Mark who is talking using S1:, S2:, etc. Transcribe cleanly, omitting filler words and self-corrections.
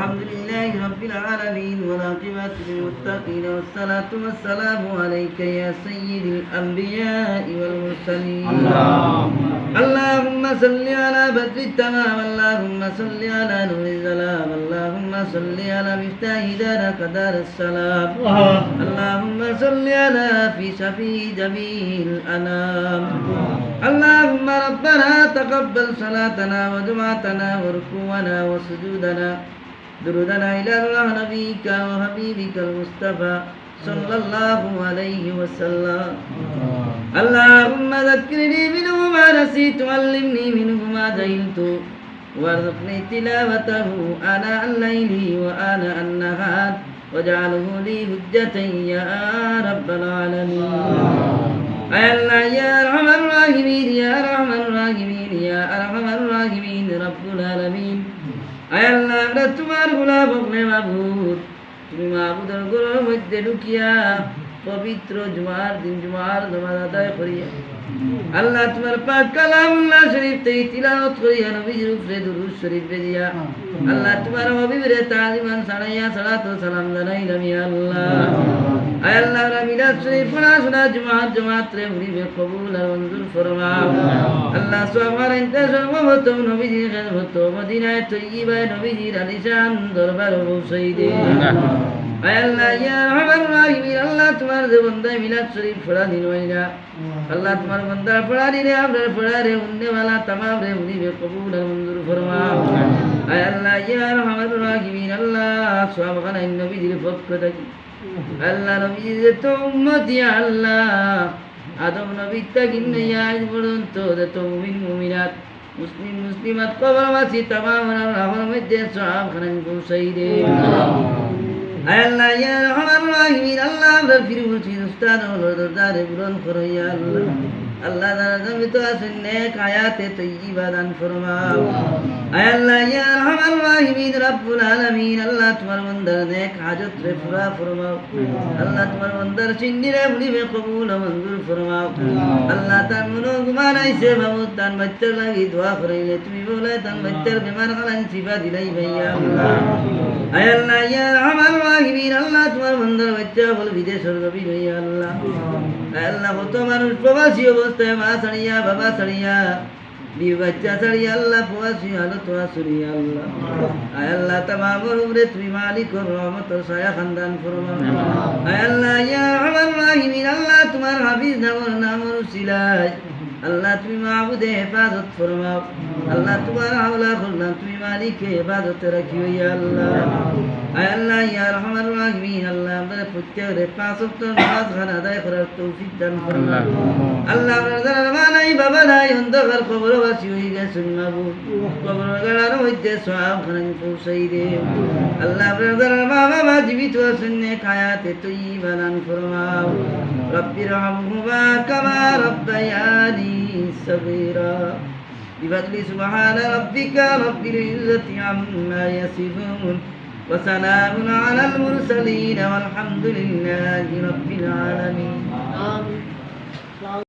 S1: الحمد لله رب العالمين والعاقبة للمتقين والصلاة والسلام عليك يا سيد الأنبياء والمرسلين اللهم صل على بدر التمام اللهم صل على نور الظلام اللهم صل على مفتاح دارك دار السلام اللهم صل على في شفيع جميع الأنام اللهم ربنا تقبل صلاتنا ودعاتنا وركوعنا وسجودنا درودنا إلى الله نبيك وحبيبك المصطفى صلى الله عليه وسلم اللهم ذكرني منه ما نسيت وعلمني منه ما جهلت وارزقني تلاوته آناء الليل وآناء النهار واجعله لي حجة يا رب العالمين يا الله يا أرحم الراحمين يا أرحم الراحمين يا أرحم الراحمين رب العالمين আয় আল্লাহ আমরা তোমার গোলাম হবে মাবুদ তুমি মাবুদের ঘরের মধ্যে ঢুকিয়া পবিত্র জুমার দিন জুমার নামাজ আদায় করিয়া আল্লাহ তোমার পাক কালামুল্লাহ শরীফ থেকে তিলাওয়াত করিয়া নবীজির উপরে দুরূদ শরীফ বেরিয়া আল্লাহ তোমার হাবিবের তালিমান সালাইয়া সালাত ও সালাম জানাইলাম ইয়া আল্লাহ আয় আল্লাহ মিলাদ শরীফ পড়াশোনা জমাত রে মুরিবে কবুল আর মঞ্জুর ফরমাও আল্লাহ সবার ইন্তজার সর্বপ্রথম নবীজির খেদমত মদিনায় তৈয়বায় নবীজির আলিশান দরবার পৌঁছাই দে আয় আল্লাহ ইয়া আরহামার রাহিমিন আল্লাহ তোমার যে বান্দা মিলাদ শরীফ পড়া দিন হইনা আল্লাহ তোমার বান্দা পড়া দিলে আমরা পড়া রে উন্নে वाला तमाम রে মুরিবে কবুল আর মঞ্জুর ফরমাও আয় আল্লাহ ইয়া আরহামার রাহিমিন আল্লাহ সওয়াব খানায় নবীজির পক্ষ থেকে আল্লাহ নবীর তো উম্মতি আল্লাহ আদম নবী থেকে নিয়ে আজ পর্যন্ত যত মুমিন মুমিনাত মুসলিমাত কবরবাসী तमाम রাহর মধ্যে সওয়াব খানায় পৌঁছাই দে আয় আল্লাহ ইয়া আরহামার রাহিমিন আল্লাহ আমরা ফিরুছি উস্তাদ ও দরদারে পূরণ করো ইয়া আল্লাহ আল্লাহ যারা জীবিত আছেন নেক হায়াতে তয়্যিবা দান ফরমাও আয় আল্লাহ ইয়া আরহামার রাহিমিন রব্বুল আলামিন আল্লাহ তোমার বান্দার নেক হাজত রে পুরা ফরমাও আল্লাহ তোমার বান্দার সিন্দিরে মুলিবে কবুল ও মঞ্জুর ফরমাও আল্লাহ তার মনো গুমান আইছে মাবুদ তার বাচ্চার লাগি দোয়া করাইলে তুমি বলে তার বাচ্চার বেমার খালান শিফা দিলাই ভাইয়া আল্লাহ আয় আল্লাহ ইয়া আরহামার রাহিমিন আল্লাহ তোমার বান্দার বাচ্চা বল বিদেশের নবী ভাইয়া আল্লাহ আয় আল্লাহ কত মানুষ প্রবাসী অবস্থায় মা ছাড়িয়া বাবা ছাড়িয়া বিবি বাচ্চা ছাড়িয়া আল্লাহ প্রবাসী হালত আসরিয়া আল্লাহ আয় আল্লাহ তামামের উপরে তুমি মালিক রহমত সায়া খানদান ফরমাও আয় আল্লাহ ইয়া আরহামার রাহিমিন আল্লাহ তোমার হাফিজ নামর উসিলায় আল্লাহ তুমি মাবুদে হেফাজত ফরমাও আল্লাহ তোমার হাওলা করলাম তুমি মালিকে হেফাজত রাখিও ইয়া আল্লাহ আয় আল্লাহ ইয়া আরহামার রাহিমিন আল্লাহ আমাদের প্রত্যেকের পাঁচ ওয়াক্ত নামাজ খানা আদায় করার তৌফিক দান ফরমাও আল্লাহ আমরা যারা মা নাই বাবা নাই অন্ধকার কবরবাসী হয়ে গেছেন মাবুদ কবর গাড়ার মধ্যে সওয়াব খানা পৌঁছাই দে আল্লাহ আমরা যারা মা বাবা জীবিত আছেন নেক হায়াতে তয়্যিবা দান ফরমাও রব্বির রহমহুমা কামা রব্বায়ানি صغيرا بفضل سبحان ربك رب العزة عما يصفون وسلام على المرسلين والحمد لله رب العالمين آمين